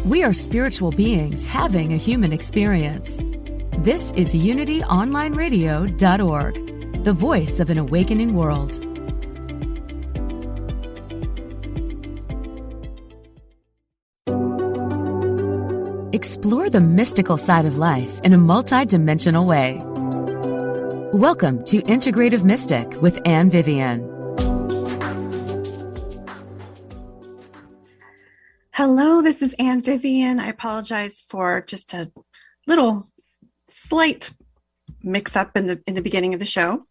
We are spiritual beings having a human experience. This is UnityOnlineRadio.org, the voice of an awakening world. Explore the mystical side of life in a multi-dimensional way. Welcome to Integrative Mystic with Anne Vivian. Hello, this is Anne Vivian. I apologize for just a little slight mix-up in the beginning of the show.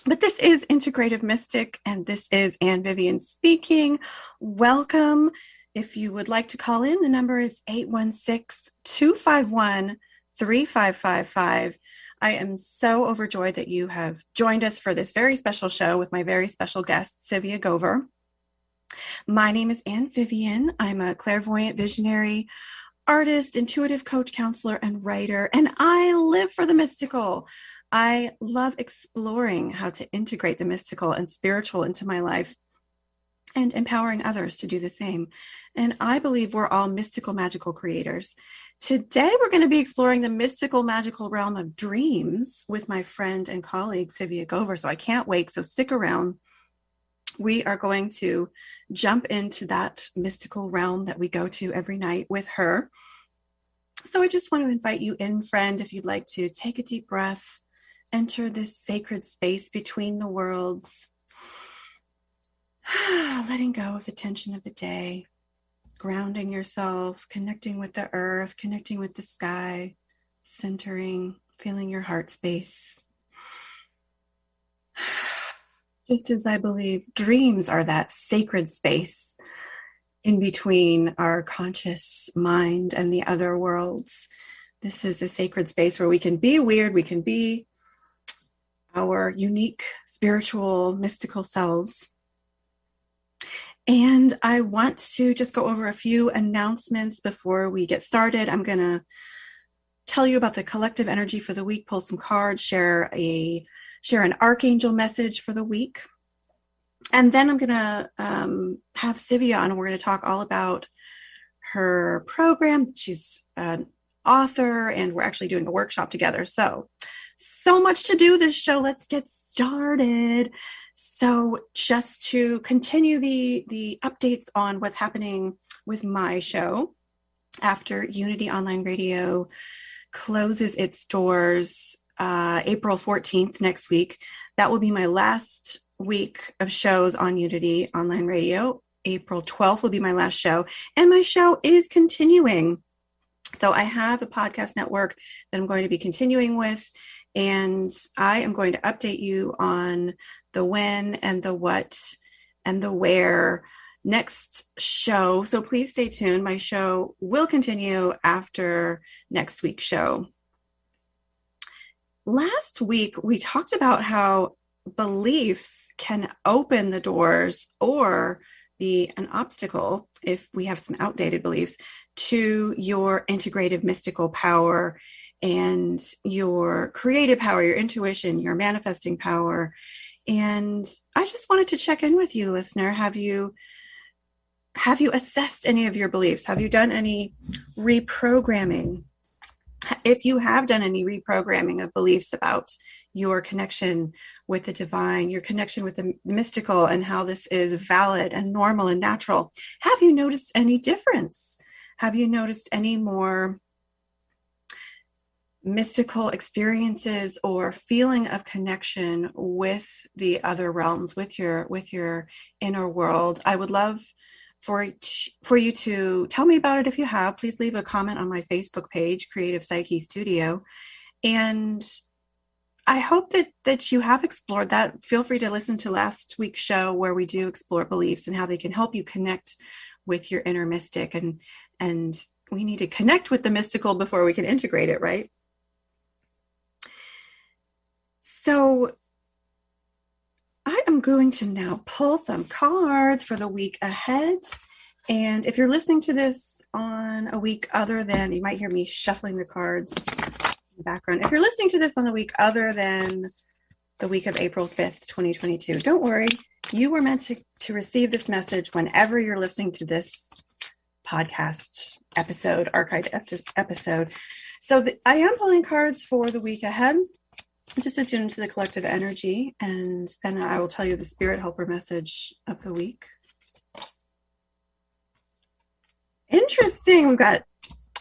But this is Integrative Mystic, and this is Anne Vivian speaking. Welcome. If you would like to call in, the number is 816-251-3555. I am so overjoyed that you have joined us for this very special show with my very special guest, Tzivia Gover. My name is Anne Vivian. I'm a clairvoyant visionary, artist, intuitive coach, counselor, and writer, and I live for the mystical. I love exploring how to integrate the mystical and spiritual into my life and empowering others to do the same. And I believe we're all mystical, magical creators. Today, we're going to be exploring the mystical, magical realm of dreams with my friend and colleague, Tzivia Gover. So I can't wait. So stick around. We are going to jump into that mystical realm that we go to every night with her. So I just want to invite you in, friend, if you'd like to take a deep breath, enter this sacred space between the worlds, letting go of the tension of the day, grounding yourself, connecting with the earth, connecting with the sky, centering, feeling your heart space. Just as I believe dreams are that sacred space in between our conscious mind and the other worlds, this is a sacred space where we can be weird, we can be our unique, spiritual, mystical selves. And I want to just go over a few announcements before we get started. I'm going to tell you about the collective energy for the week, pull some cards, share an archangel message for the week. And then I'm going to have Tzivia on, and we're going to talk all about her program. She's an author, and we're actually doing a workshop together. So much to do this show. Let's get started. So just to continue the updates on what's happening with my show, after Unity Online Radio closes its doors April 14th next week. That will be my last week of shows on Unity Online Radio. April 12th will be my last show, and my show is continuing. So I have a podcast network that I'm going to be continuing with, and I am going to update you on the when and the what and the where next show. So please stay tuned. My show will continue after next week's show. Last week, we talked about how beliefs can open the doors or be an obstacle, if we have some outdated beliefs, to your integrative mystical power and your creative power, your intuition, your manifesting power. And I just wanted to check in with you, listener. Have you assessed any of your beliefs? Have you done any reprogramming? If you have done any reprogramming of beliefs about your connection with the divine, your connection with the mystical, and how this is valid and normal and natural, have you noticed any difference? Have you noticed any more mystical experiences or feeling of connection with the other realms, with your inner world? I would love for you to tell me about it. If you have, please leave a comment on my Facebook page, Creative Psyche Studio. And I hope that you have explored that. Feel free to listen to last week's show where we do explore beliefs and how they can help you connect with your inner mystic. And we need to connect with the mystical before we can integrate it, right? So I am going to now pull some cards for the week ahead. And if you're listening to this on a week other than, you might hear me shuffling the cards in the background. If you're listening to this on the week other than the week of April 5th, 2022, don't worry. You were meant to receive this message whenever you're listening to this podcast archived episode. So I am pulling cards for the week ahead, just to tune into the collective energy, and then I will tell you the spirit helper message of the week. Interesting. I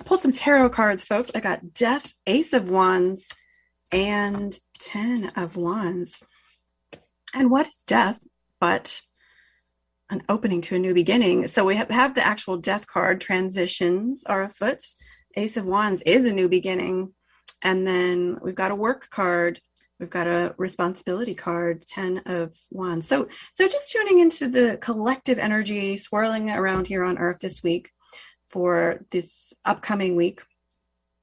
pulled some tarot cards, folks. I got Death, Ace of Wands, and 10 of Wands. And what is death but an opening to a new beginning? So we have the actual death card. Transitions are afoot. Ace of Wands is a new beginning. And then we've got a work card. We've got a responsibility card, 10 of Wands. So just tuning into the collective energy swirling around here on Earth this week for this upcoming week.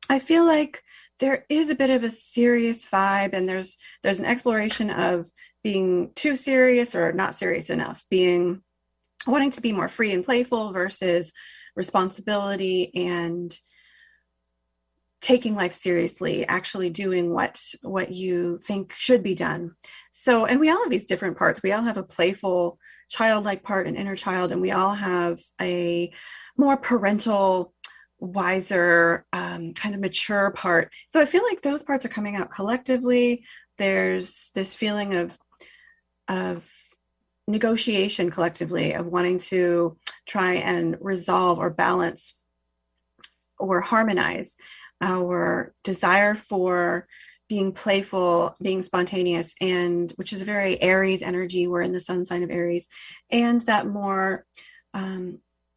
I feel like there is a bit of a serious vibe, and there's an exploration of being too serious or not serious enough, wanting to be more free and playful versus responsibility and taking life seriously, actually doing what you think should be done. So, and we all have these different parts. We all have a playful, childlike part, an inner child, and we all have a more parental, wiser, kind of mature part. So I feel like those parts are coming out collectively. There's this feeling of negotiation collectively, of wanting to try and resolve or balance or harmonize our desire for being playful, being spontaneous, and which is a very Aries energy. We're in the sun sign of Aries, and that more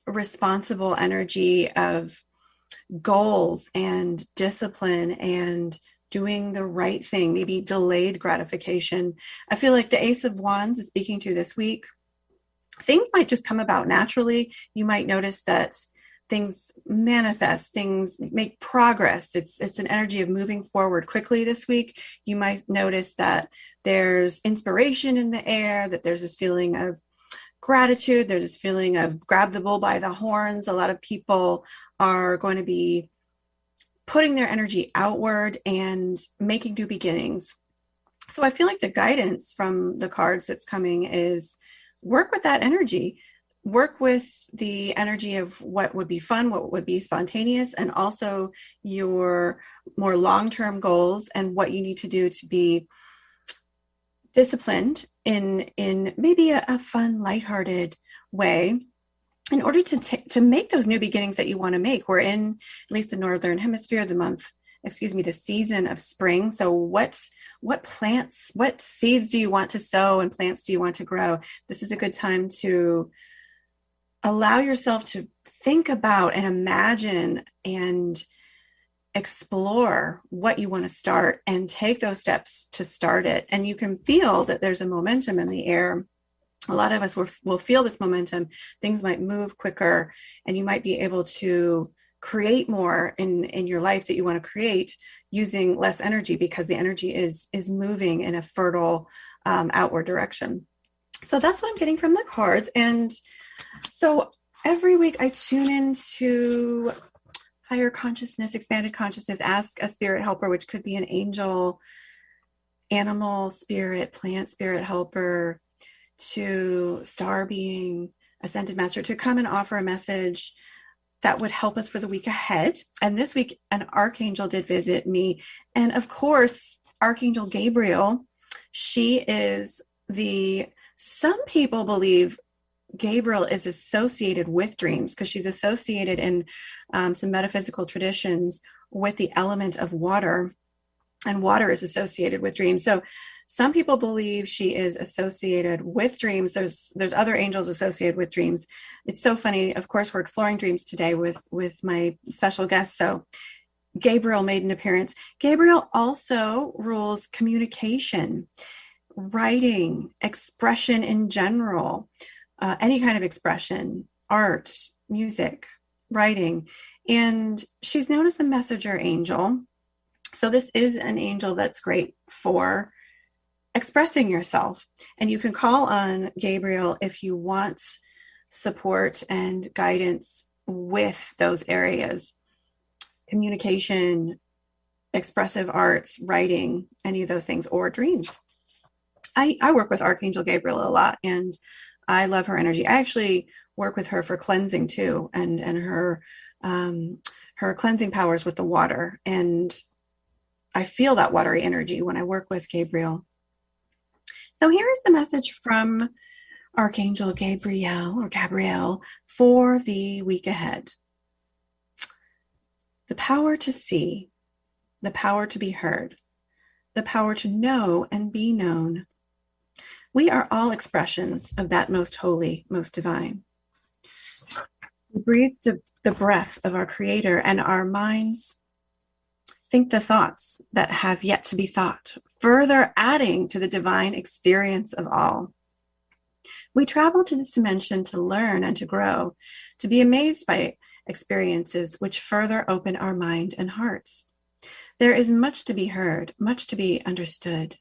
responsible energy of goals and discipline and doing the right thing, maybe delayed gratification. I feel like the Ace of Wands is speaking to this week. Things might just come about naturally. You might notice that things manifest, things make progress. It's an energy of moving forward quickly this week. You might notice that there's inspiration in the air, that there's this feeling of gratitude. There's this feeling of grab the bull by the horns. A lot of people are going to be putting their energy outward and making new beginnings. So I feel like the guidance from the cards that's coming is work with that energy. Work with the energy of what would be fun, what would be spontaneous, and also your more long-term goals and what you need to do to be disciplined in maybe a fun, lighthearted way in order to make those new beginnings that you want to make. We're in, at least the Northern Hemisphere, the season of spring. So what plants, what seeds do you want to sow and plants do you want to grow? This is a good time to allow yourself to think about and imagine and explore what you want to start and take those steps to start it. And you can feel that there's a momentum in the air. A lot of us will feel this momentum. Things might move quicker, and you might be able to create more in your life that you want to create using less energy, because the energy is moving in a fertile outward direction. So that's what I'm getting from the cards. And so every week I tune into higher consciousness, expanded consciousness, ask a spirit helper, which could be an angel, animal spirit, plant spirit helper, to star being, ascended master, to come and offer a message that would help us for the week ahead. And this week, an archangel did visit me. And of course, Archangel Gabriel, some people believe Gabriel is associated with dreams, because she's associated in some metaphysical traditions with the element of water, and water is associated with dreams. So some people believe she is associated with dreams. There's other angels associated with dreams. It's so funny. Of course, we're exploring dreams today with my special guest. So Gabriel made an appearance. Gabriel also rules communication, writing, expression in general, any kind of expression, art, music, writing. And she's known as the messenger angel. So this is an angel that's great for expressing yourself. And you can call on Gabriel if you want support and guidance with those areas: communication, expressive arts, writing, any of those things, or dreams. I work with Archangel Gabriel a lot, and I love her energy. I actually work with her for cleansing too, and her her cleansing powers with the water. And I feel that watery energy when I work with Gabriel. So here is the message from Archangel Gabriel for the week ahead. The power to see, the power to be heard, the power to know and be known. We are all expressions of that most holy, most divine. We breathe the breath of our Creator, and our minds think the thoughts that have yet to be thought, further adding to the divine experience of all. We travel to this dimension to learn and to grow, to be amazed by experiences which further open our mind and hearts. There is much to be heard, much to be understood.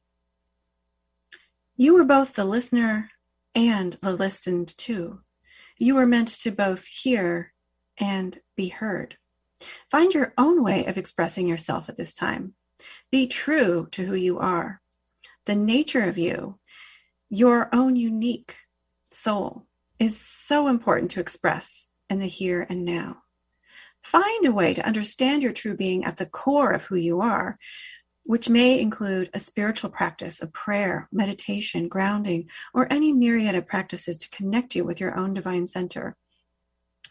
You are both the listener and the listened to. You are meant to both hear and be heard. Find your own way of expressing yourself at this time. Be true to who you are, the nature of you, your own unique soul is so important to express in the here and now. Find a way to understand your true being at the core of who you are, which may include a spiritual practice of prayer, meditation, grounding, or any myriad of practices to connect you with your own divine center.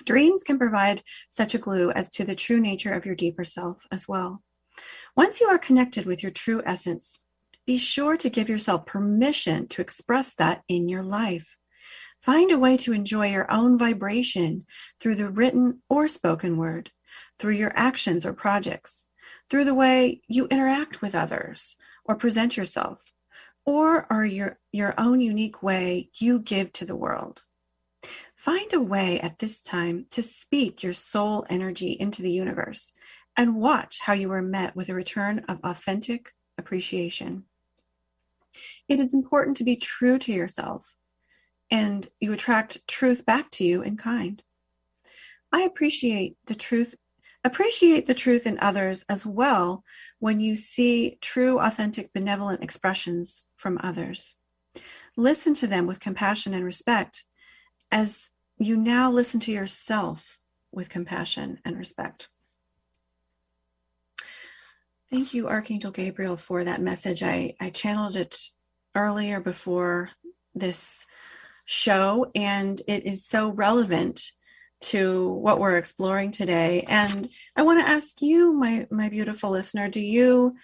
Dreams can provide such a glue as to the true nature of your deeper self as well. Once you are connected with your true essence, be sure to give yourself permission to express that in your life. Find a way to enjoy your own vibration through the written or spoken word, through your actions or projects, through the way you interact with others or present yourself, or your own unique way you give to the world. Find a way at this time to speak your soul energy into the universe and watch how you are met with a return of authentic appreciation. It is important to be true to yourself, and you attract truth back to you in kind. I appreciate the truth in others as well when you see true, authentic, benevolent expressions from others. Listen to them with compassion and respect as you now listen to yourself with compassion and respect. Thank you, Archangel Gabriel, for that message. I channeled it earlier before this show, and it is so relevant to what we're exploring today. And I want to ask you, my beautiful listener, do you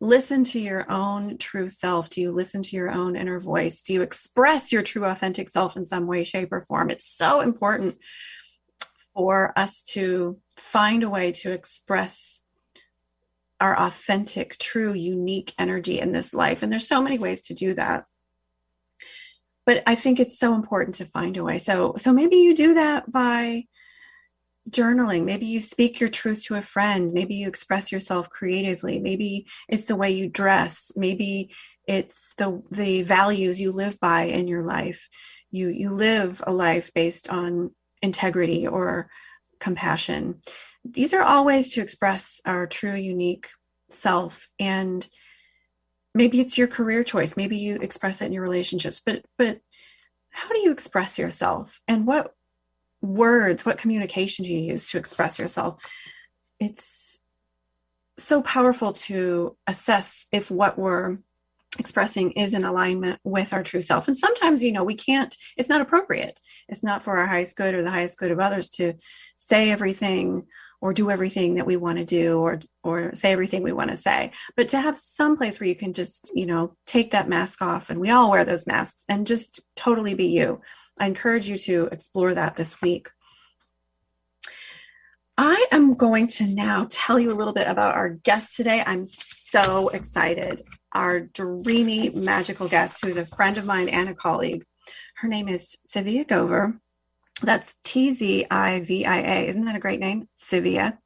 listen to your own true self? Do you listen to your own inner voice? Do you express your true authentic self in some way, shape, or form? It's so important for us to find a way to express our authentic, true, unique energy in this life. And there's so many ways to do that. But I think it's so important to find a way. So maybe you do that by journaling. Maybe you speak your truth to a friend. Maybe you express yourself creatively. Maybe it's the way you dress. Maybe it's the values you live by in your life. You live a life based on integrity or compassion. These are all ways to express our true, unique self. And maybe it's your career choice. Maybe you express it in your relationships. But how do you express yourself? And what words, what communication do you use to express yourself? It's so powerful to assess if what we're expressing is in alignment with our true self. And sometimes, we can't, it's not appropriate. It's not for our highest good or the highest good of others to say everything or do everything that we want to do or say everything we want to say. But to have some place where you can just, take that mask off, and we all wear those masks, and just totally be you. I encourage you to explore that this week. I am going to now tell you a little bit about our guest today. I'm so excited. Our dreamy, magical guest, who is a friend of mine and a colleague. Her name is Tzivia Gover. That's Tzivia. Isn't that a great name? Tzivia.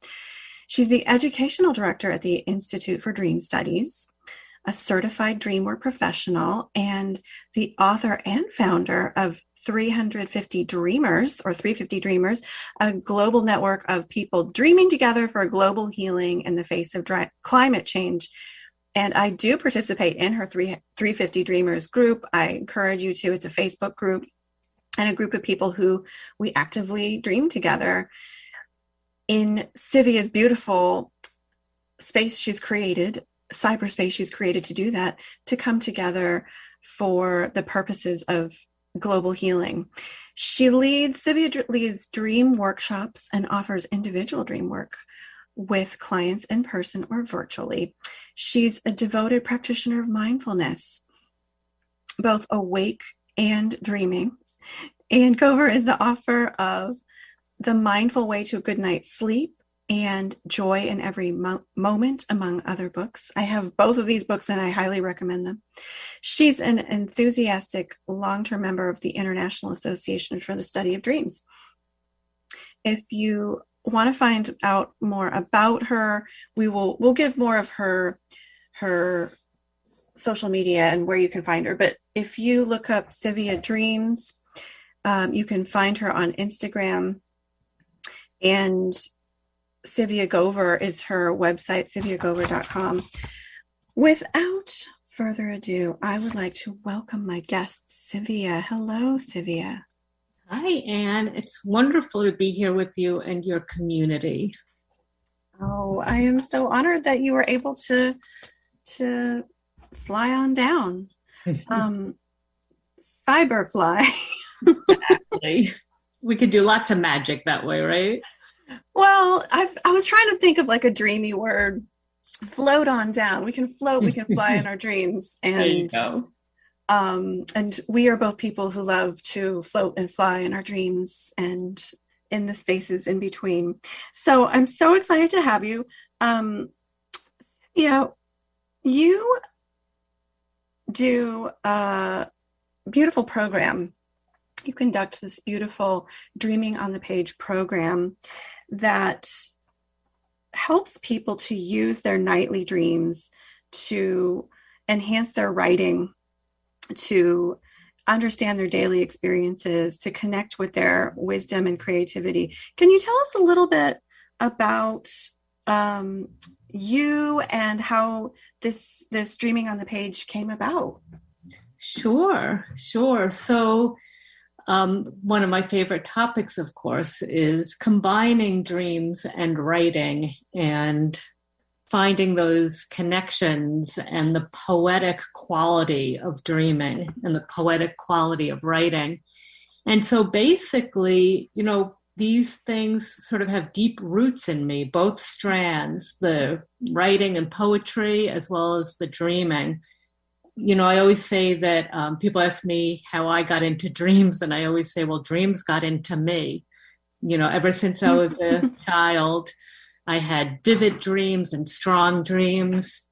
She's the educational director at the Institute for Dream Studies, a certified dream work professional, and the author and founder of 350 Dreamers, or 350 Dreamers, a global network of people dreaming together for global healing in the face of climate change. And I do participate in her 350 Dreamers group. I encourage you to. It's a Facebook group and a group of people who we actively dream together. in Civia's beautiful space she's created, cyberspace she's created to do that, to come together for the purposes of global healing. Civia leads dream workshops and offers individual dream work with clients in person or virtually. She's a devoted practitioner of mindfulness, both awake and dreaming. And Gover is the author of The Mindful Way to a Good Night's Sleep and Joy in Every Moment, among other books. I have both of these books and I highly recommend them. She's an enthusiastic long-term member of the International Association for the Study of Dreams. If you want to find out more about her, we'll give more of her social media and where you can find her. But if you look up Tzivia Dreams, you can find her on Instagram, and Tzivia Gover is her website, tziviagover.com. Without further ado, I would like to welcome my guest, Tzivia. Hello, Tzivia. Hi, Anne. It's wonderful to be here with you and your community. Oh, I am so honored that you were able to fly on down. Cyberfly. Exactly. We could do lots of magic that way, right? Well, I was trying to think of like a dreamy word. Float on down. We can float, we can fly in our dreams. And there you go. And we are both people who love to float and fly in our dreams and in the spaces in between. So I'm so excited to have you. You do a beautiful program. You conduct this beautiful Dreaming on the Page program that helps people to use their nightly dreams to enhance their writing, to understand their daily experiences, to connect with their wisdom and creativity. Can you tell us a little bit about you and how this Dreaming on the Page came about? Sure. So one of my favorite topics, of course, is combining dreams and writing and finding those connections and the poetic quality of dreaming and the poetic quality of writing. And so basically, these things sort of have deep roots in me, both strands, the writing and poetry, as well as the dreaming. I always say that people ask me how I got into dreams, and I always say, well, dreams got into me. Ever since I was a child, I had vivid dreams and strong dreams,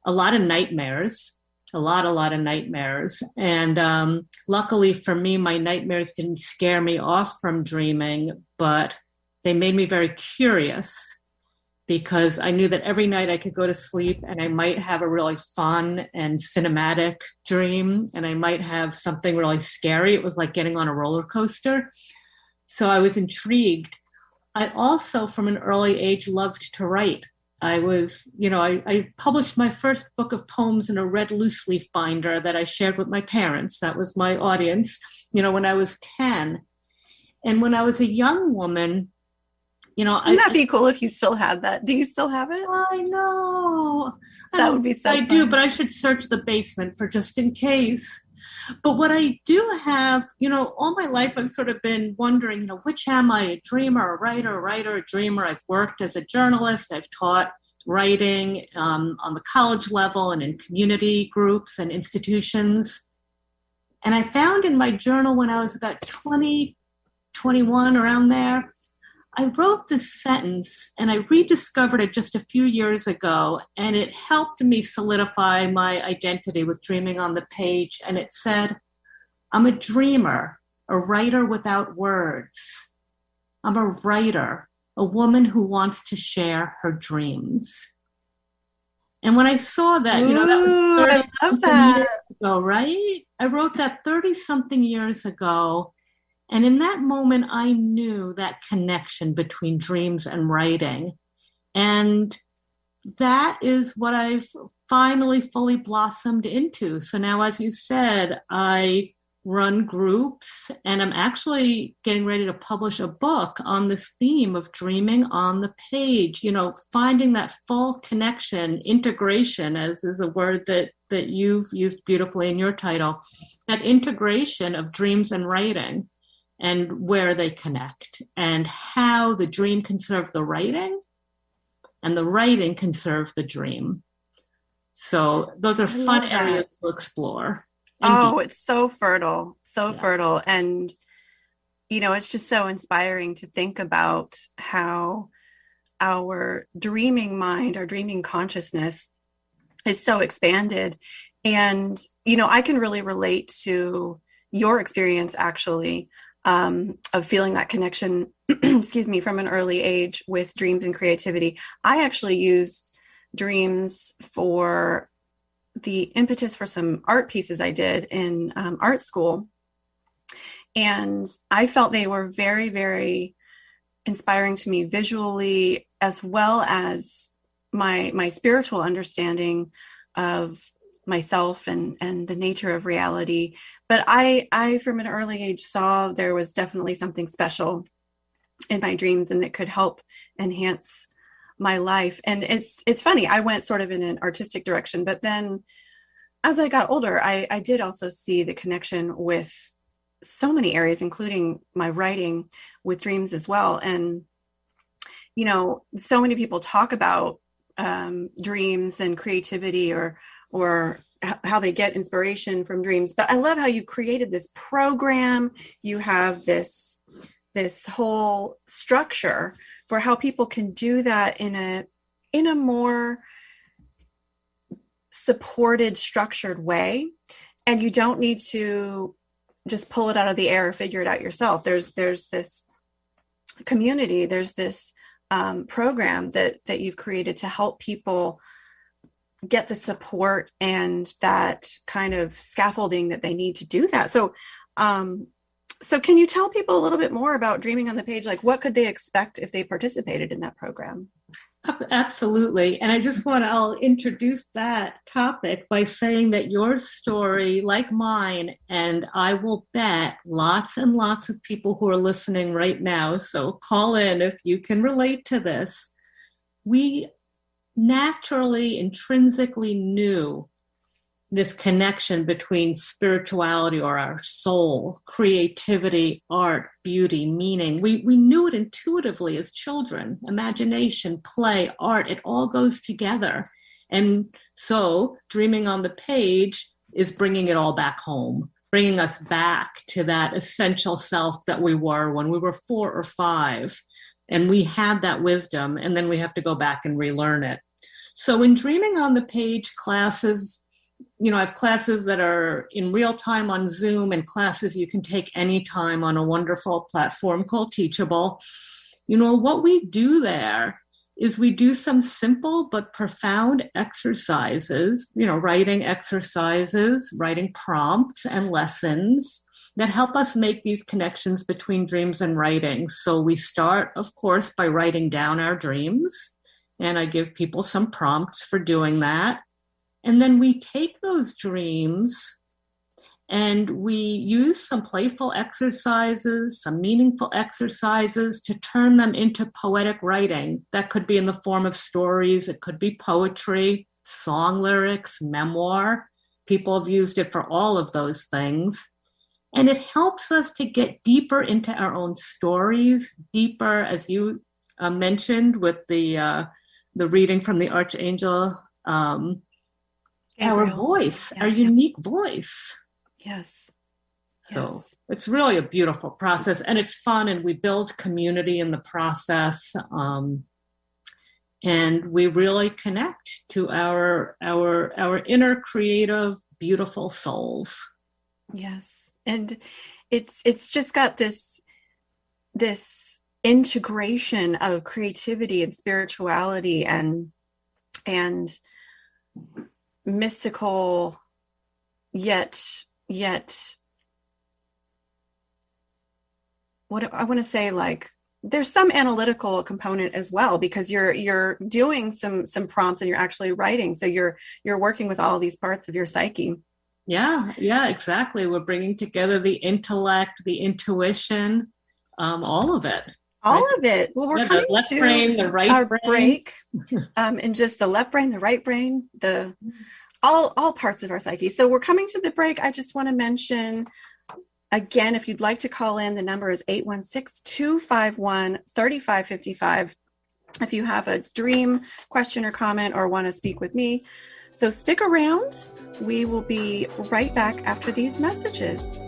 a lot of nightmares, a lot of nightmares. And luckily for me, my nightmares didn't scare me off from dreaming, but they made me very curious, because I knew that every night I could go to sleep and I might have a really fun and cinematic dream, and I might have something really scary. It was like getting on a roller coaster. So I was intrigued. I also, from an early age, loved to write. I published my first book of poems in a red loose leaf binder that I shared with my parents. That was my audience, when I was 10. And when I was a young woman, wouldn't that be cool if you still had that? Do you still have it? I know. That would be so fun. do, but I should search the basement for just in case. But what I do have, all my life I've sort of been wondering, which am I, a dreamer, a writer, a dreamer? I've worked as a journalist. I've taught writing on the college level and in community groups and institutions. And I found in my journal when I was about 20, 21, around there, I wrote this sentence and I rediscovered it just a few years ago, and it helped me solidify my identity with Dreaming on the Page. And it said, I'm a dreamer, a writer without words. I'm a writer, a woman who wants to share her dreams. And when I saw that, that was 30-something years ago, right? I wrote that 30-something years ago. And in that moment, I knew that connection between dreams and writing. And that is what I've finally fully blossomed into. So now, as you said, I run groups, and I'm actually getting ready to publish a book on this theme of dreaming on the page, finding that full connection, integration, as is a word that you've used beautifully in your title, that integration of dreams and writing and where they connect and how the dream can serve the writing and the writing can serve the dream. So those are fun areas to explore. Oh, it's so fertile, fertile. And, it's just so inspiring to think about how our dreaming mind, our dreaming consciousness is so expanded. And, I can really relate to your experience, actually, of feeling that connection, excuse me, from an early age with dreams and creativity. I actually used dreams for the impetus for some art pieces I did in art school. And I felt they were very, very inspiring to me visually, as well as my spiritual understanding of myself and the nature of reality. But I, from an early age, saw there was definitely something special in my dreams and that could help enhance my life. And it's funny, I went sort of in an artistic direction, but then as I got older, I did also see the connection with so many areas, including my writing with dreams as well. And, so many people talk about dreams and creativity or how they get inspiration from dreams. But I love how you created this program. You have this whole structure for how people can do that in a more supported, structured way. And you don't need to just pull it out of the air or figure it out yourself. There's this community, there's this program that you've created to help people get the support and that kind of scaffolding that they need to do that. So can you tell people a little bit more about Dreaming on the Page? Like, what could they expect if they participated in that program? Absolutely. And I'll introduce that topic by saying that your story, like mine, and I will bet lots and lots of people who are listening right now, so call in if you can relate to this, we naturally, intrinsically knew this connection between spirituality or our soul, creativity, art, beauty, meaning. We knew it intuitively as children. Imagination, play, art, it all goes together. And so Dreaming on the Page is bringing it all back home, bringing us back to that essential self that we were when we were 4 or 5. And we have that wisdom, and then we have to go back and relearn it. So in Dreaming on the Page classes, I have classes that are in real time on Zoom and classes you can take anytime on a wonderful platform called Teachable. What we do there is we do some simple but profound exercises, writing exercises, writing prompts and lessons that help us make these connections between dreams and writing. So we start, of course, by writing down our dreams, and I give people some prompts for doing that. And then we take those dreams and we use some playful exercises, some meaningful exercises to turn them into poetic writing. That could be in the form of stories. It could be poetry, song lyrics, memoir. People have used it for all of those things. And it helps us to get deeper into our own stories, deeper, as you mentioned, with the reading from the Archangel, our voice, our unique voice. Yes. So it's really a beautiful process, and it's fun, and we build community in the process. And we really connect to our inner creative, beautiful souls. Yes. And it's just got this integration of creativity and spirituality and mystical, yet what I want to say, like, there's some analytical component as well, because you're doing some prompts and you're actually writing. So you're working with all these parts of your psyche. Yeah, exactly. We're bringing together the intellect, the intuition, all of it. All Right? of it. Well, we're Yeah, the coming left to brain, the right our brain. break, in just the left brain, the right brain, the all parts of our psyche. So we're coming to the break. I just want to mention again, if you'd like to call in, the number is 816-251-3555. If you have a dream question or comment or want to speak with me. So stick around. We will be right back after these messages.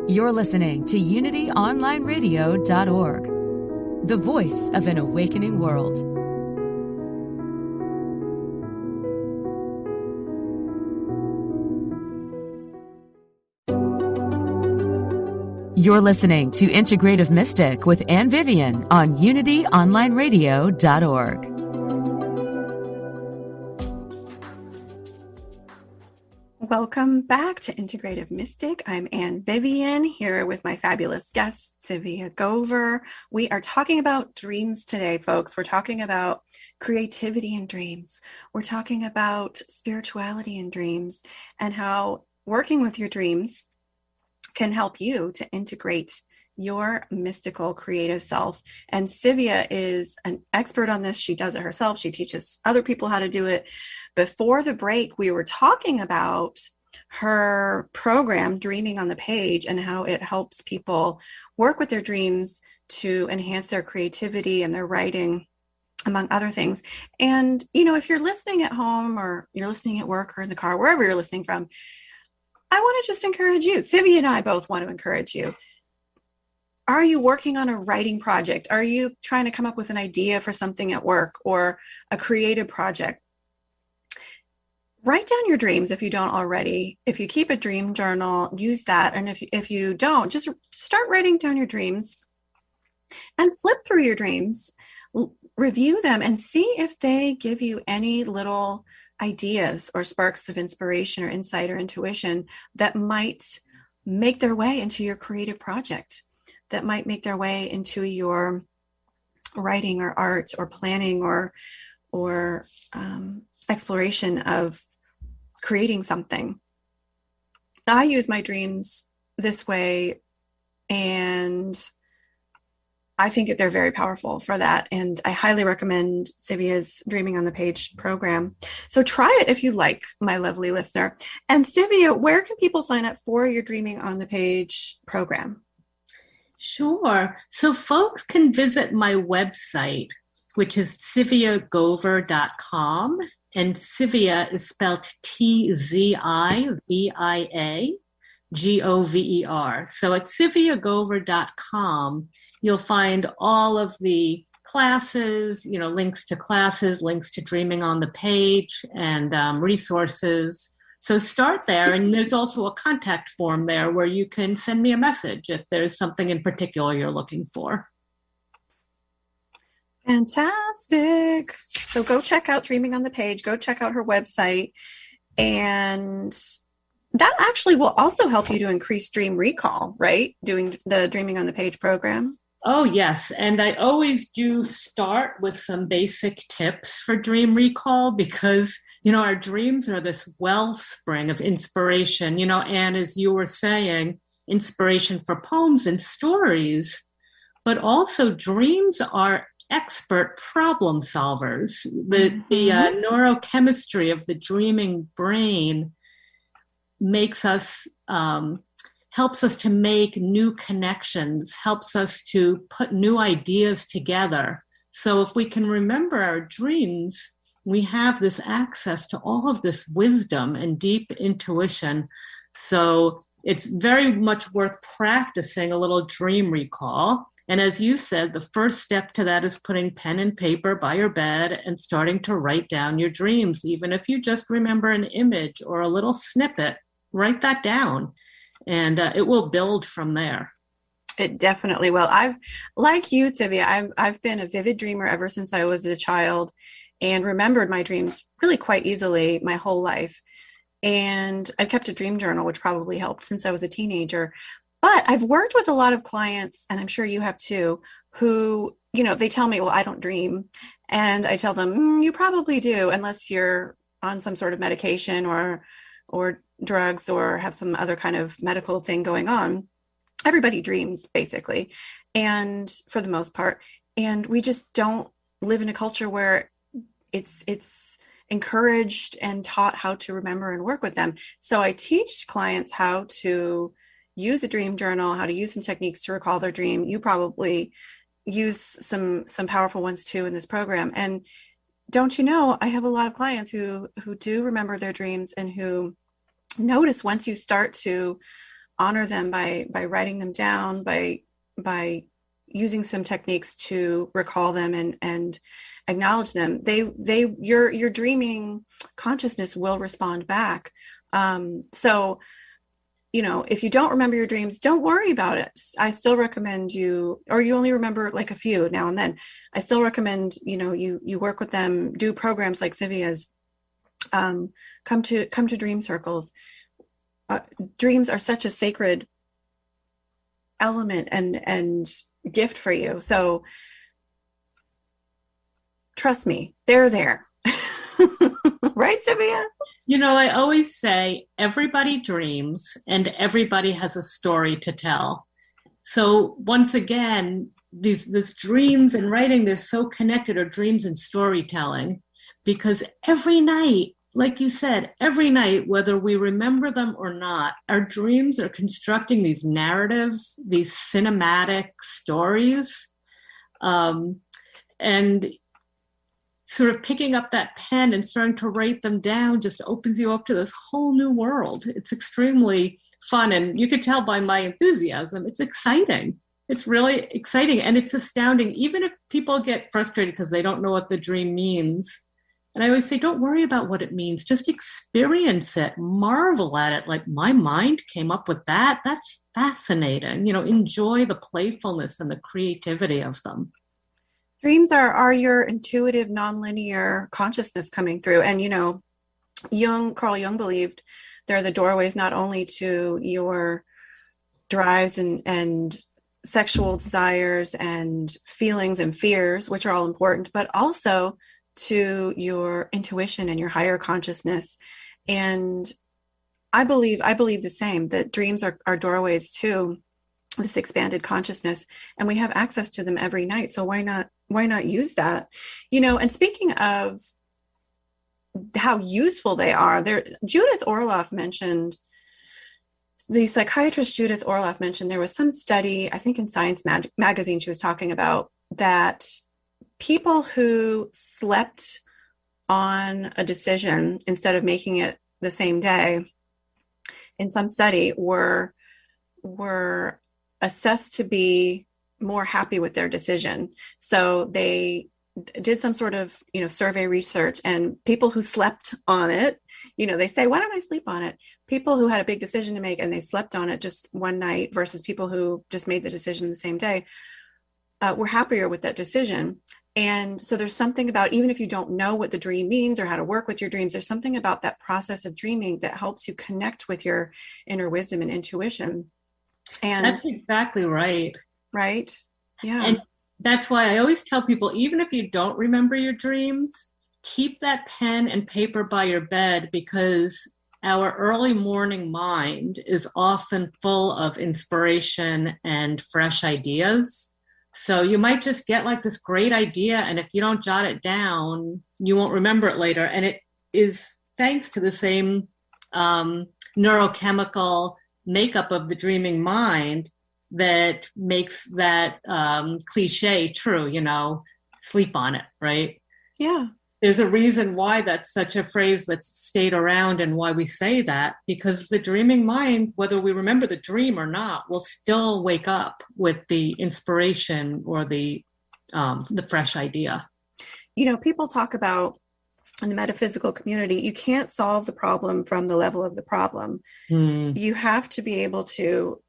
You're listening to UnityOnlineRadio.org, the voice of an awakening world. You're listening to Integrative Mystic with Ann Vivian on UnityOnlineRadio.org. Welcome back to Integrative Mystic. I'm Ann Vivian here with my fabulous guest, Tzivia Gover. We are talking about dreams today, folks. We're talking about creativity in dreams. We're talking about spirituality in dreams and how working with your dreams can help you to integrate your mystical creative self. And Tzivia is an expert on this. She does it herself. She teaches other people how to do it. Before the break, we were talking about her program, Dreaming on the Page, and how it helps people work with their dreams to enhance their creativity and their writing, among other things. And, you know, if you're listening at home or you're listening at work or in the car, wherever you're listening from, I want to just encourage you. Tzivia and I both want to encourage you. Are you working on a writing project? Are you trying to come up with an idea for something at work or a creative project? Write down your dreams if you don't already. If you keep a dream journal, use that. And if you don't, just start writing down your dreams and flip through your dreams, review them, and see if they give you any little ideas or sparks of inspiration or insight or intuition that might make their way into your creative project, that might make their way into your writing or art or planning or exploration of creating something. I use my dreams this way, and I think that they're very powerful for that. And I highly recommend Tzivya's Dreaming on the Page program. So try it if you like, my lovely listener. And Tzivia, where can people sign up for your Dreaming on the Page program? Sure. So folks can visit my website, which is tziviagover.com. And Tzivia is spelled Tziviagover. So at tziviagover.com, you'll find all of the classes, links to classes, links to Dreaming on the Page, and resources. So start there. And there's also a contact form there where you can send me a message if there's something in particular you're looking for. Fantastic. So go check out Dreaming on the Page, go check out her website, and that actually will also help you to increase dream recall, right? Doing the Dreaming on the Page program. Oh, yes. And I always do start with some basic tips for dream recall because, our dreams are this wellspring of inspiration, and as you were saying, inspiration for poems and stories, but also dreams are expert problem solvers. The neurochemistry of the dreaming brain makes us, helps us to make new connections, helps us to put new ideas together. So if we can remember our dreams, we have this access to all of this wisdom and deep intuition. So it's very much worth practicing a little dream recall. And as you said, the first step to that is putting pen and paper by your bed and starting to write down your dreams. Even if you just remember an image or a little snippet, write that down, and it will build from there. It definitely will. Like you, Tzivia, I've been a vivid dreamer ever since I was a child and remembered my dreams really quite easily my whole life. And I've kept a dream journal, which probably helped since I was a teenager. But I've worked with a lot of clients, and I'm sure you have too, who, they tell me, well, I don't dream. And I tell them, you probably do, unless you're on some sort of medication or drugs or have some other kind of medical thing going on. Everybody dreams, basically, and for the most part. And we just don't live in a culture where it's encouraged and taught how to remember and work with them. So I teach clients how to use a dream journal, how to use some techniques to recall their dream. You probably use some powerful ones too in this program. And don't you know, I have a lot of clients who do remember their dreams and who notice once you start to honor them by writing them down, by using some techniques to recall them and acknowledge them, your dreaming consciousness will respond back. So, if you don't remember your dreams, don't worry about it. I still recommend you, or you only remember like a few now and then. I still recommend, you work with them, do programs like Tzivia's, come to dream circles. Dreams are such a sacred element and gift for you. So trust me, they're there. Right, Tzivia? I always say everybody dreams and everybody has a story to tell. So once again, these dreams and writing, they're so connected, or dreams and storytelling, because every night, like you said, every night, whether we remember them or not, our dreams are constructing these narratives, these cinematic stories. And sort of picking up that pen and starting to write them down just opens you up to this whole new world. It's extremely fun. And you could tell by my enthusiasm, it's exciting. It's really exciting. And it's astounding, even if people get frustrated because they don't know what the dream means. And I always say, don't worry about what it means. Just experience it, marvel at it. Like, my mind came up with that. That's fascinating. Enjoy the playfulness and the creativity of them. Dreams are your intuitive, nonlinear consciousness coming through. And, Carl Jung believed they're the doorways not only to your drives and sexual desires and feelings and fears, which are all important, but also to your intuition and your higher consciousness. And I believe the same, that dreams are doorways to this expanded consciousness, and we have access to them every night. So why not use that? And speaking of how useful they are, Judith Orloff mentioned, the psychiatrist Judith Orloff mentioned there was some study, I think in Science magazine, she was talking about that people who slept on a decision instead of making it the same day, in some study, were assessed to be more happy with their decision. So they did some sort of, survey research, and people who slept on it, they say, why don't I sleep on it? People who had a big decision to make and they slept on it just one night versus people who just made the decision the same day, were happier with that decision. And so there's something about, even if you don't know what the dream means or how to work with your dreams, there's something about that process of dreaming that helps you connect with your inner wisdom and intuition. And that's exactly right. Right. Yeah. And that's why I always tell people, even if you don't remember your dreams, keep that pen and paper by your bed, because our early morning mind is often full of inspiration and fresh ideas. So you might just get like this great idea, and if you don't jot it down, you won't remember it later. And it is thanks to the same neurochemical makeup of the dreaming mind that makes that cliche true, sleep on it, right? Yeah. There's a reason why that's such a phrase that's stayed around and why we say that, because the dreaming mind, whether we remember the dream or not, will still wake up with the inspiration or the fresh idea. People talk about, in the metaphysical community, you can't solve the problem from the level of the problem. You have to be able to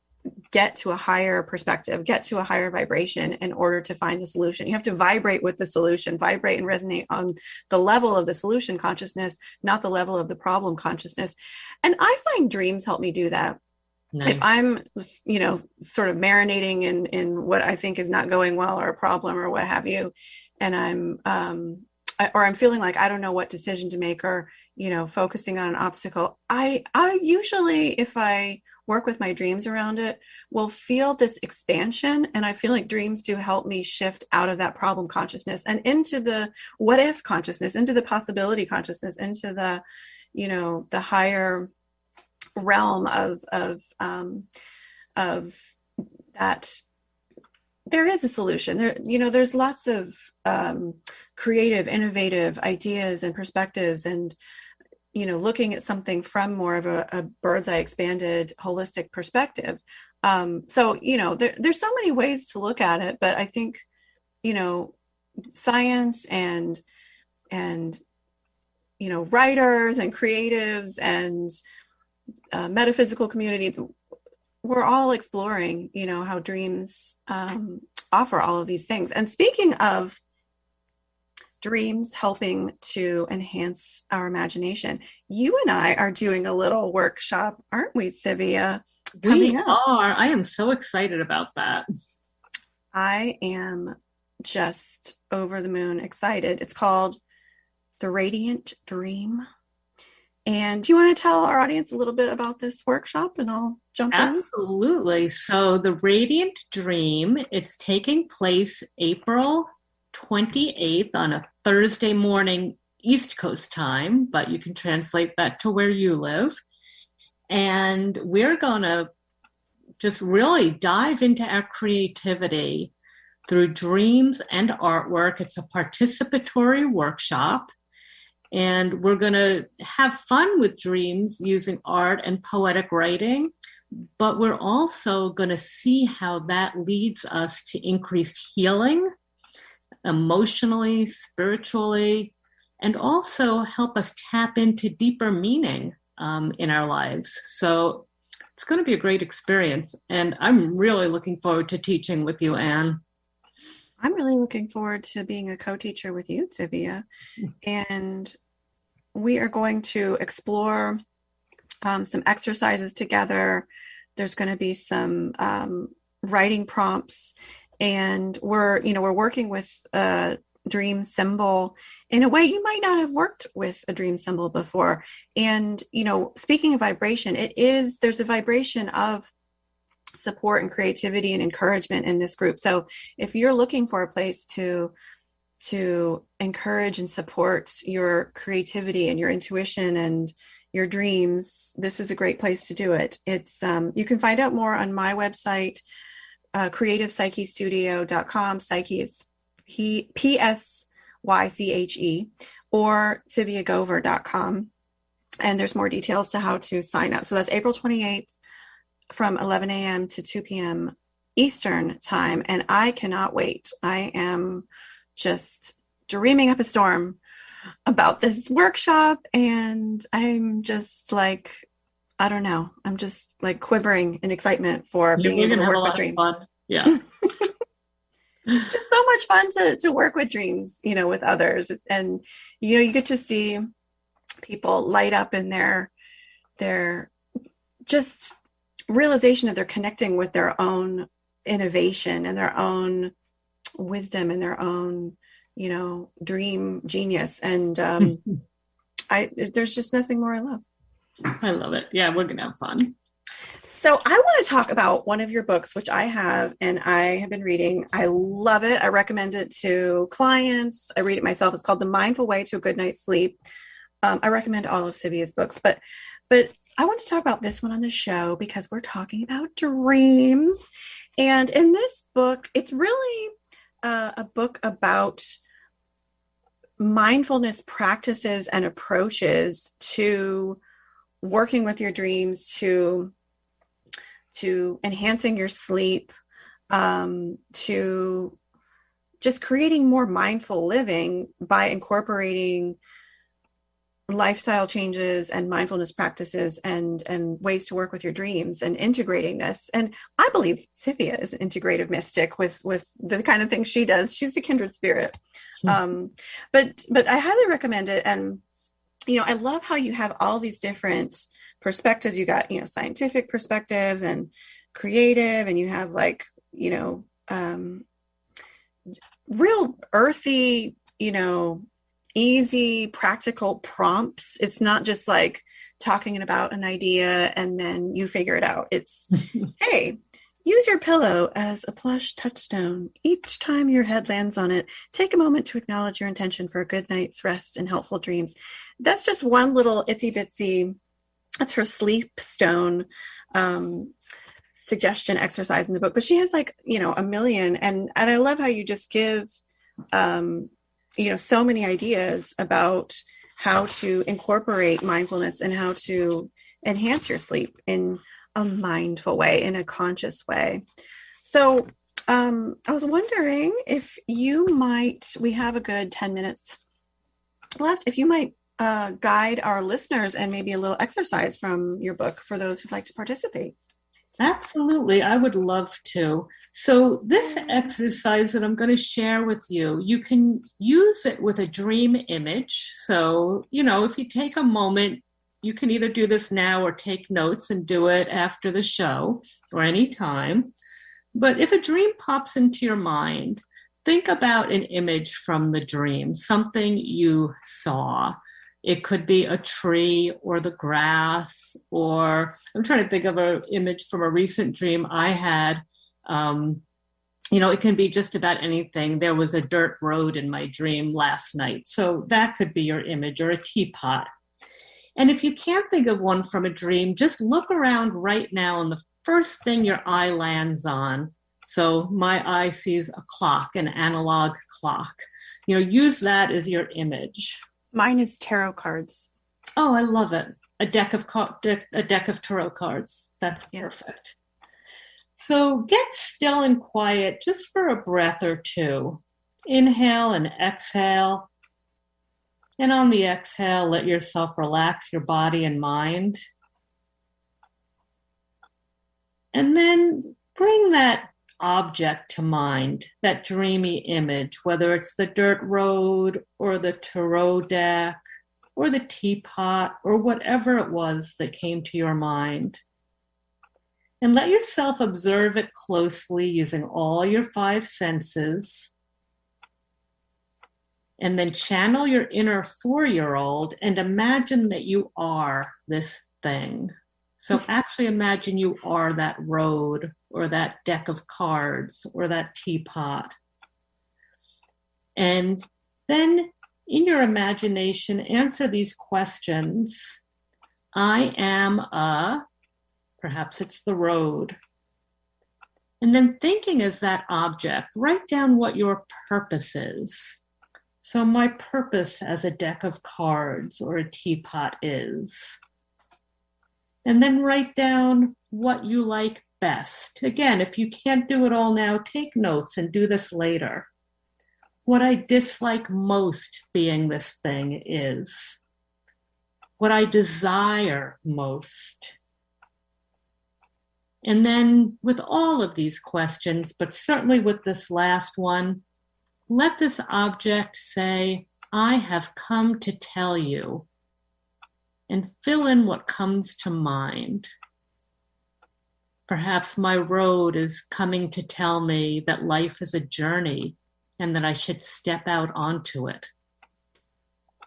get to a higher perspective, get to a higher vibration in order to find a solution. You have to vibrate with the solution, vibrate and resonate on the level of the solution consciousness, not the level of the problem consciousness. And I find dreams help me do that. Nice. If I'm, sort of marinating in what I think is not going well or a problem or what have you, and I'm feeling like I don't know what decision to make, or, focusing on an obstacle, I usually, if I work with my dreams around it, will feel this expansion. And I feel like dreams do help me shift out of that problem consciousness and into the what if consciousness, into the possibility consciousness, into the, the higher realm of that there is a solution. There's lots of creative, innovative ideas and perspectives, and looking at something from more of a bird's eye expanded holistic perspective. There's so many ways to look at it, but I think science and writers and creatives and metaphysical community, we're all exploring, how dreams offer all of these things. And speaking of dreams helping to enhance our imagination, you and I are doing a little workshop, aren't we, Tzivia? We are. I am so excited about that. I am just over the moon excited. It's called The Radiant Dream. And do you want to tell our audience a little bit about this workshop, and I'll jump in? Absolutely. So the Radiant Dream, it's taking place April 28th on a Thursday morning, East Coast time, but you can translate that to where you live. And we're going to just really dive into our creativity through dreams and artwork. It's a participatory workshop. And we're going to have fun with dreams using art and poetic writing, but we're also going to see how that leads us to increased healing, emotionally, spiritually, and also help us tap into deeper meaning in our lives. So it's going to be a great experience. And I'm really looking forward to teaching with you, Anne. I'm really looking forward to being a co-teacher with you, Tzivia. And we are going to explore some exercises together. There's going to be some writing prompts, and we're working with a dream symbol in a way you might not have worked with a dream symbol before. And, speaking of vibration, there's a vibration of support and creativity and encouragement in this group. So if you're looking for a place to encourage and support your creativity and your intuition and your dreams, this is a great place to do it. It's you can find out more on my website, creativepsychestudio.com. Psyche is PSYCHE, or tziviagover.com. And there's more details to how to sign up. So that's April 28th from 11 a.m. to 2 p.m. Eastern time. And I cannot wait. I am just dreaming up a storm about this workshop. And I'm just like, I don't know. I'm just like quivering in excitement for being able to work with dreams. Yeah. It's just so much fun to work with dreams, with others. And, you get to see people light up in their just realization of they're connecting with their own innovation and their own wisdom and their own, dream genius. And there's just nothing more I love. I love it. Yeah, we're going to have fun. So I want to talk about one of your books, which I have, and I have been reading. I love it. I recommend it to clients. I read it myself. It's called The Mindful Way to a Good Night's Sleep. I recommend all of Tzivia's books, but I want to talk about this one on the show because we're talking about dreams. And in this book, it's really a book about mindfulness practices and approaches to working with your dreams, to enhancing your sleep, to just creating more mindful living by incorporating lifestyle changes and mindfulness practices and ways to work with your dreams and integrating this. And I believe Tzivia is an integrative mystic with the kind of things she does. She's a kindred spirit. But I highly recommend it. And, I love how you have all these different perspectives. You got, scientific perspectives and creative, and you have like, real earthy, easy, practical prompts. It's not just like talking about an idea and then you figure it out. It's, hey, use your pillow as a plush touchstone. Each time your head lands on it, take a moment to acknowledge your intention for a good night's rest and helpful dreams. That's just one little itsy bitsy, that's her sleep stone suggestion exercise in the book. But she has like, a million. And I love how you just give, so many ideas about how to incorporate mindfulness and how to enhance your sleep in a mindful way, in a conscious way. So I was wondering if we have a good 10 minutes left, if you might guide our listeners and maybe a little exercise from your book for those who'd like to participate. Absolutely. I would love to. So this exercise that I'm going to share with you, you can use it with a dream image. So, if you take a moment, you can either do this now or take notes and do it after the show or any time. But if a dream pops into your mind, think about an image from the dream, something you saw. It could be a tree or the grass, or I'm trying to think of an image from a recent dream I had. It can be just about anything. There was a dirt road in my dream last night. So that could be your image, or a teapot. And if you can't think of one from a dream, just look around right now and the first thing your eye lands on. So my eye sees a clock, an analog clock. Use that as your image. Mine is tarot cards. Oh, I love it. A deck of tarot cards. That's perfect. So get still and quiet just for a breath or two. Inhale and exhale. And on the exhale, let yourself relax your body and mind. And then bring that object to mind, that dreamy image, whether it's the dirt road or the tarot deck or the teapot or whatever it was that came to your mind. And let yourself observe it closely using all your 5 senses. And then channel your inner 4-year-old and imagine that you are this thing. So actually imagine you are that road or that deck of cards or that teapot. And then in your imagination, answer these questions. I am perhaps it's the road. And then thinking as that object, write down what your purpose is. So my purpose as a deck of cards or a teapot is. And then write down what you like best. Again, if you can't do it all now, take notes and do this later. What I dislike most being this thing is. What I desire most. And then with all of these questions, but certainly with this last one, let this object say, I have come to tell you, and fill in what comes to mind. Perhaps my road is coming to tell me that life is a journey and that I should step out onto it.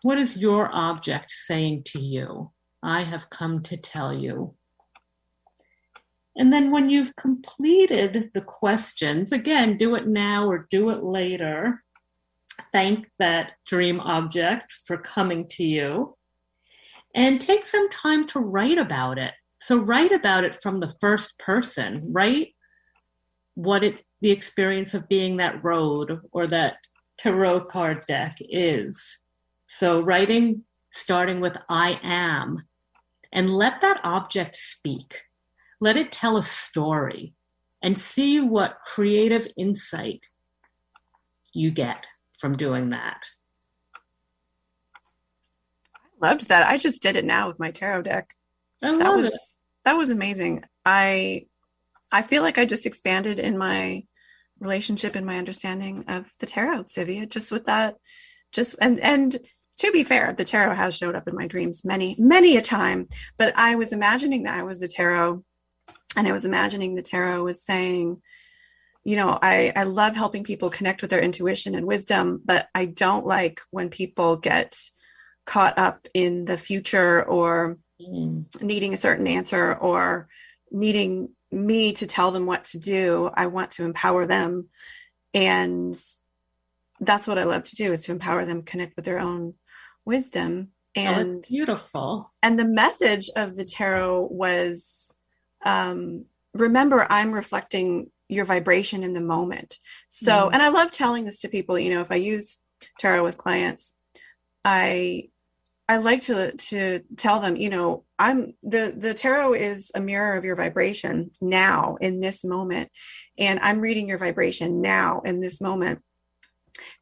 What is your object saying to you? I have come to tell you. And then when you've completed the questions, again, do it now or do it later. Thank that dream object for coming to you. And take some time to write about it. So write about it from the first person. Write the experience of being that road or that tarot card deck is. So writing, starting with I am, and let that object speak. Let it tell a story and see what creative insight you get from doing that. I Loved that. I just did it now with my tarot deck. I That love it. was amazing. I feel like I just expanded in my relationship and my understanding of the tarot, Tzivia, just with that. Just and to be fair, the tarot has showed up in my dreams many a time, but I was imagining that I was the tarot, and I was imagining the tarot was saying, I love helping people connect with their intuition and wisdom, but I don't like when people get caught up in the future or needing a certain answer or needing me to tell them what to do. I want to empower them. And that's what I love to do, is to empower them, connect with their own wisdom. And it's beautiful. And the message of the tarot was, remember, I'm reflecting your vibration in the moment. So, and I love telling this to people, if I use tarot with clients, I like to tell them, I'm the tarot is a mirror of your vibration now in this moment. And I'm reading your vibration now in this moment.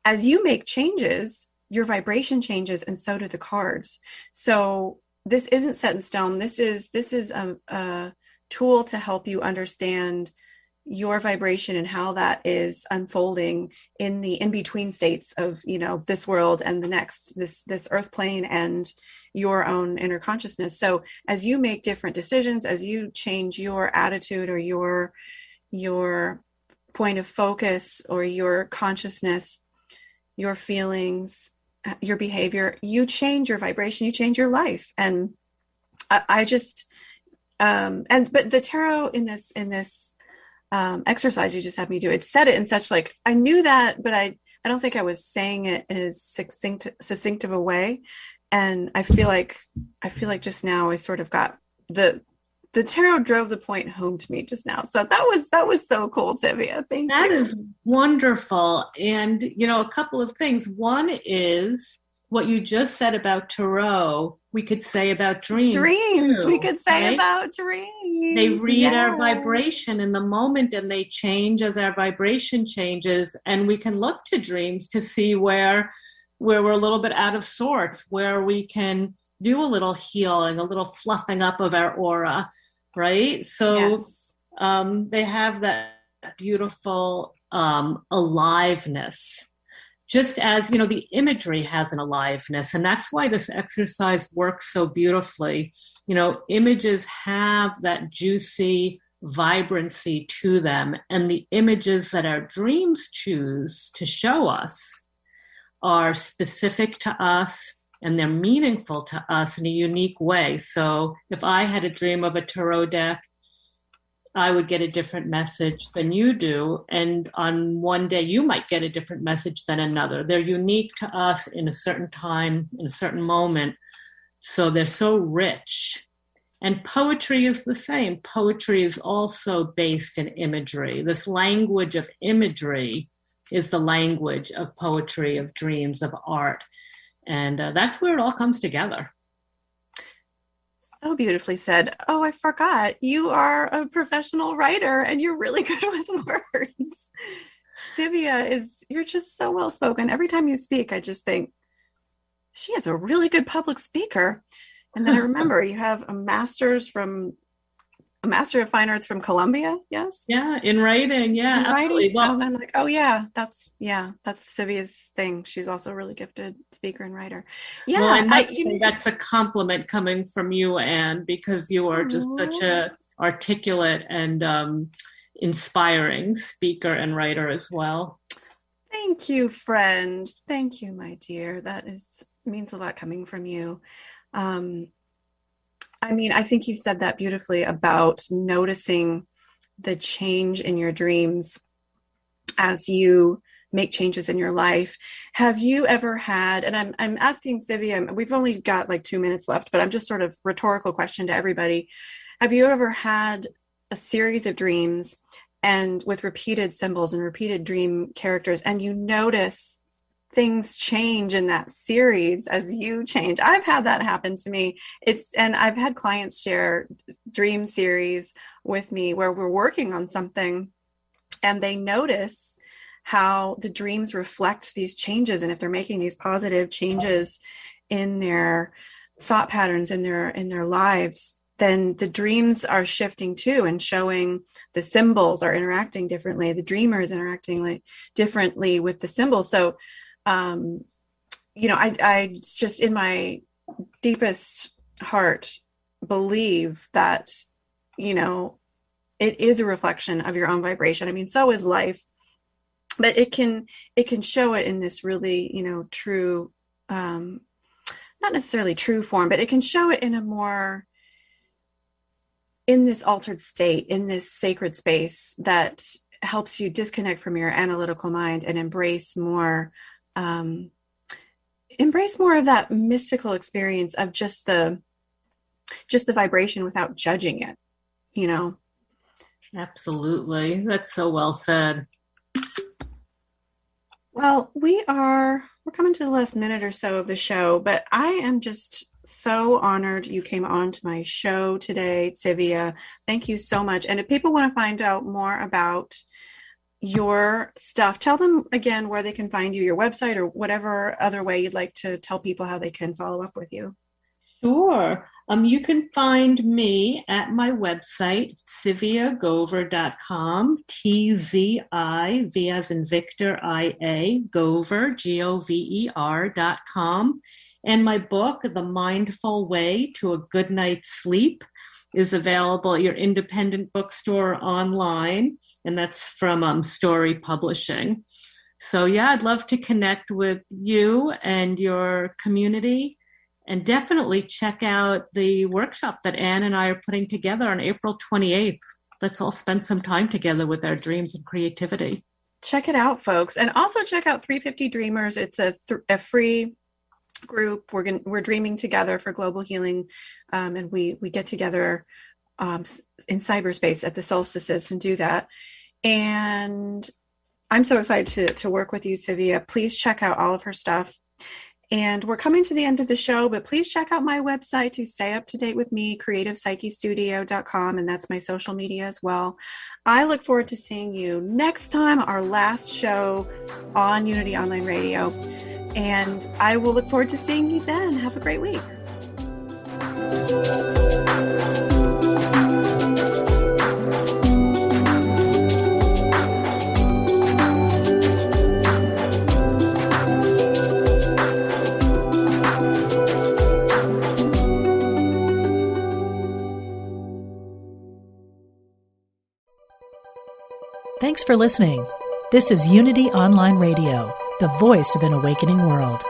As you make changes, your vibration changes, and so do the cards. So this isn't set in stone. This is a tool to help you understand your vibration and how that is unfolding in the in-between states of, this world and the next, this earth plane and your own inner consciousness. So as you make different decisions, as you change your attitude or your point of focus or your consciousness, your feelings, your behavior, you change your vibration, you change your life. And I just, but the tarot in this exercise you just had me do, it said it in such I knew that, but I don't think I was saying it in as succinct of a way. And I feel like just now I sort of got the tarot drove the point home to me just now. So that was so cool, Tzivia. Thank you. That is wonderful. And, a couple of things. One is what you just said about tarot, we could say about dreams. Dreams, too, we could say right? about dreams. They read our vibration in the moment, and they change as our vibration changes. And we can look to dreams to see where we're a little bit out of sorts, where we can do a little healing, a little fluffing up of our aura, right? So they have that beautiful aliveness. Just as, the imagery has an aliveness. And that's why this exercise works so beautifully. Images have that juicy vibrancy to them. And the images that our dreams choose to show us are specific to us, and they're meaningful to us in a unique way. So if I had a dream of a tarot deck, I would get a different message than you do. And on one day, you might get a different message than another. They're unique to us in a certain time, in a certain moment. So they're so rich. And poetry is the same. Poetry is also based in imagery. This language of imagery is the language of poetry, of dreams, of art. And that's where it all comes together. So beautifully said. Oh, I forgot. You are a professional writer and you're really good with words. Tzivia, you're just so well spoken. Every time you speak, I just think she is a really good public speaker. And then I remember you have a Master of Fine Arts from Columbia. Yes. Yeah. In writing. Yeah. Absolutely. Well, so I'm like, oh yeah, that's Tzivvia's thing. She's also a really gifted speaker and writer. Yeah. Well, I must say that's a compliment coming from you, Anne, because you are just such a articulate and inspiring speaker and writer as well. Thank you, friend. Thank you, my dear. That means a lot coming from you. I think you said that beautifully about noticing the change in your dreams as you make changes in your life. Have you ever had, and I'm asking Tzivia, we've only got 2 minutes left, but I'm just sort of rhetorical question to everybody. Have you ever had a series of dreams and with repeated symbols and repeated dream characters, and you notice things change in that series as you change? I've had that happen to me. And I've had clients share dream series with me where we're working on something and they notice how the dreams reflect these changes. And if they're making these positive changes in their thought patterns in their lives, then the dreams are shifting too, and showing the symbols are interacting differently. The dreamer is interacting differently with the symbols. So, I just in my deepest heart believe that, it is a reflection of your own vibration. I mean, so is life, but it can show it in this really, true, not necessarily true form, but it can show it in a more, in this altered state, in this sacred space that helps you disconnect from your analytical mind and embrace more of that mystical experience of just the vibration without judging it, Absolutely. That's so well said. Well, we're coming to the last minute or so of the show, but I am just so honored you came on to my show today, Tzivia. Thank you so much. And if people want to find out more about your stuff, tell them again where they can find you, your website, or whatever other way you'd like to tell people how they can follow up with you. Sure. You can find me at my website, tziviagover.com, T-Z-I-V as in Victor, I-A, Gover, Gover.com. And my book, The Mindful Way to a Good Night's Sleep, is available at your independent bookstore online, and that's from Story Publishing. So yeah, I'd love to connect with you and your community. And definitely check out the workshop that Anne and I are putting together on April 28th. Let's all spend some time together with our dreams and creativity. Check it out, folks. And also check out 350 Dreamers. It's a free group. We're dreaming together for global healing. And we get together in cyberspace at the solstices and do that. And I'm so excited to work with you, Tzivia. Please check out all of her stuff. And we're coming to the end of the show, but please check out my website to stay up to date with me, creativepsychestudio.com, and that's my social media as well. I look forward to seeing you next time, our last show on Unity Online Radio. And I will look forward to seeing you then. Have a great week. Thanks for listening. This is Unity Online Radio, the voice of an awakening world.